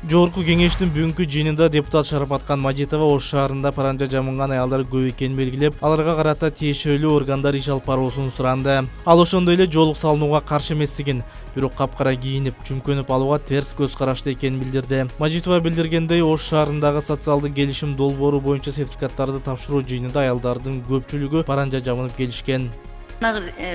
Жогорку кеңештин бүгүнкү жыйынында депутат Шарапаткан Мажитова Ош шаарында паранжа жамынган аялдар көп экенин белгилеп, аларга карата тиешелүү органдар иш алып баруусун суранды. Ал ошондой эле жолук салынууга каршы эместигин, бирок капкара кийинип, чүмкөнүп алууга терс көз карашты экенин билдирди. Мажитова билдиргендей, Ош шаарындагы социалдык келишим долбоору боюнча сертификаттарды тапшыруу жыйынында аялдардын көпчүлүгү паранжа жамынып келишкен.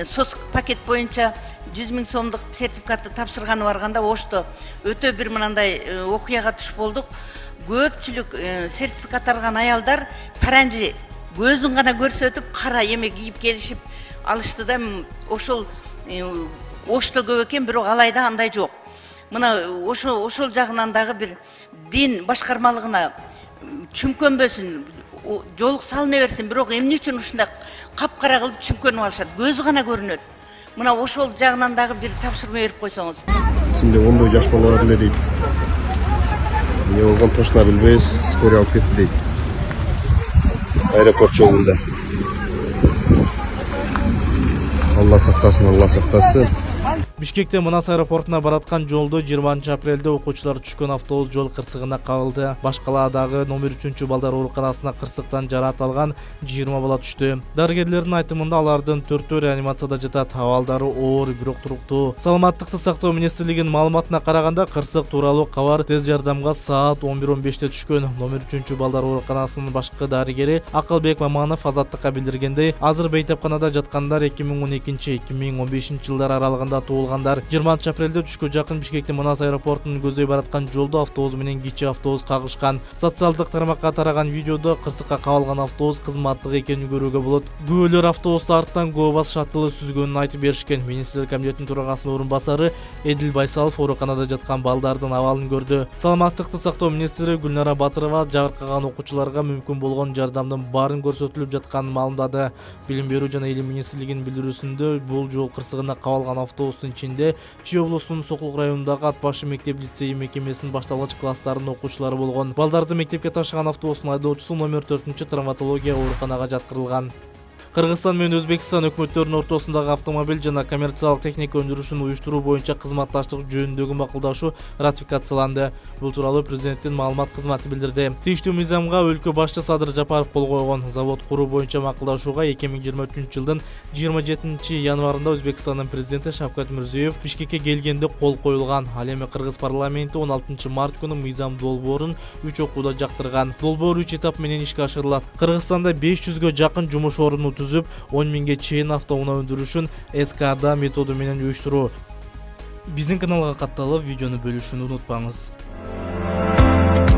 СОС пакет боюнча 100 000 сомдук сертификатты тапшырганы барганда Ошто өтө бир мындай окуяга туш болдук. Көпчүлүк сертификат алган аялдар паранжы көзүн гана көрсөтүп, кара эме кийип келишип алышты да, ошол Ошто көп экен, бирок алайда андай жок. Мына ошол жагынан дагы бир дин башкармалыгына чүмкөнбөсүн, жолук салына берсин, бирок эмне үчүн ушундай капкара кылып чүмкөнүп алышат, көзү гана көрүнөт. Мына ошол жагынан дагы бир тапшырма берип койсоңуз. Ичинде ондой жаш балалар эле дейт. Эмне болгон точно билбейбиз, скорый алып кетти дейт. Аэропорт жолунда. Алла сактасын, Алла сактасын. Бишкекте Манас аэропортуна бараткан жолдо 20 апрелде окуучулар түшкөн автобус жол кырсыгына кабылды. Башкаладагы номер 3 балдар ооруканасына кырсыктан жараат алган 20 бала түштү. Дарыгерлердин айтымында алардын 4-өө реанимацияда жатат, абалдары оор, бирок туруктуу. Саламаттыкты сактоо министрлигинин маалыматына караганда, кырсык тууралуу кабар тез жардамга саат 11:15 түшкөн. Номер 3 балдар ооруканасынын башкы дарыгери Акылбек Маманов Азаттыкка билдиргендей, азыр бейтапканада жаткандар 2012-2015 жылдар аралыгында туулган. 20 апрелде түшкө жакын Бишкектин Манас аэропортунун көздөй бараткан жолдо автобус менен кичи автобус кагышкан. Социалдык тармакка тараган видеодо кырсыкка кабылган автобус кызматтык экенин көрүүгө болот. Күбөлөр автобусту арттан ГОБАС шаттылы сүзгөнүн айтып беришкен. Министрлер комитетинин төрагасынын орун басары Эдил Байсалов ооруканада жаткан балдардын абалын көрдү. Саламаттыкты сактоо министри Гүлнара Батырова жабыркаган окуучуларга мүмкүн болгон жардамдын баарын көрсөтүлүп жатканын маалымдады. Билим берүү жана илим министрлигинин билдирүүсүндө бул жол кырсыгына кабылган автобустун ичинде Чүй облусунун Сокулук районундагы ат башы мектеп-лицей мекемесинин башталгыч класстарынын окуучулары болгон. Балдарды мектепке ташыган автобустун айдоочусу номер 4 травматология ооруканага жаткырылган. Кыргызстан менен Өзбекстан өкмөттөрүнүн ортосундагы автомобиль жана коммерциялык техника өндүрүшүн уюштуруу боюнча кызматташтык жөнүндөгү макулдашуу ратификацияланды. Бул тууралуу президенттин маалымат кызматы билдирди. Тийиштүү мыйзамга өлкө башчы Садыр Жапаров кол койгон. Завод куруу боюнча макулдашууга 2023 жылдын 27 январында Өзбекстандын президенти Шавкат Мирзиёев Бишкекке келгенде кол коюлган. Ал эми Кыргыз парламенти 16 март күнү мыйзам долбоорун 3 окууда жактырган. Долбоор 3 этап менен ишке ашырылат. Кыргызстанда 500гө жакын жумуш орнун түзүп, 10 000ге чейин автоунаа өндүрүшүн СКА методу менен уюштуруу. Биздин каналга катталып, видеону бөлүшүүнү унутпаңыз.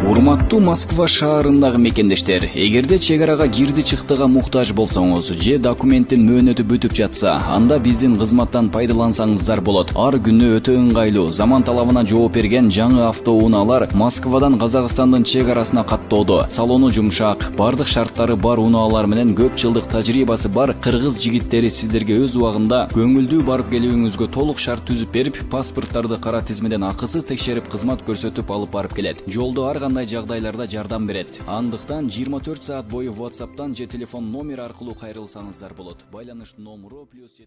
Урматтуу Москва шаарындагы мекендештер, эгерде чек арага кирди-чыктыга муктаж болсоңуз же документтин мөөнөтү бүтүп жатса, анда биздин кызматтан пайдалансаңыздар болот. Ар күнү өтө ыңгайлуу, заман талабына жооп берген жаңы автоунаалар Москвадан Казакстандын чек арасына каттоодо. Салону жумшак, бардык шарттары бар унаалар менен көп жылдык тажрыйбасы бар кыргыз жигиттери сиздерге өз убагында көңүлдүү барып келүүңүзгө толук шарт түзүп берип, паспорттарды кара тизмеден акысыз текшерип кызмат көрсөтүп алып барып келет. Жолдо ар кандай жагдайларда жардам берет. Андыктан 24 саат бою WhatsApp'тан же телефон номер аркылуу кайрылсаңыздар болот. Байланыш номеру +7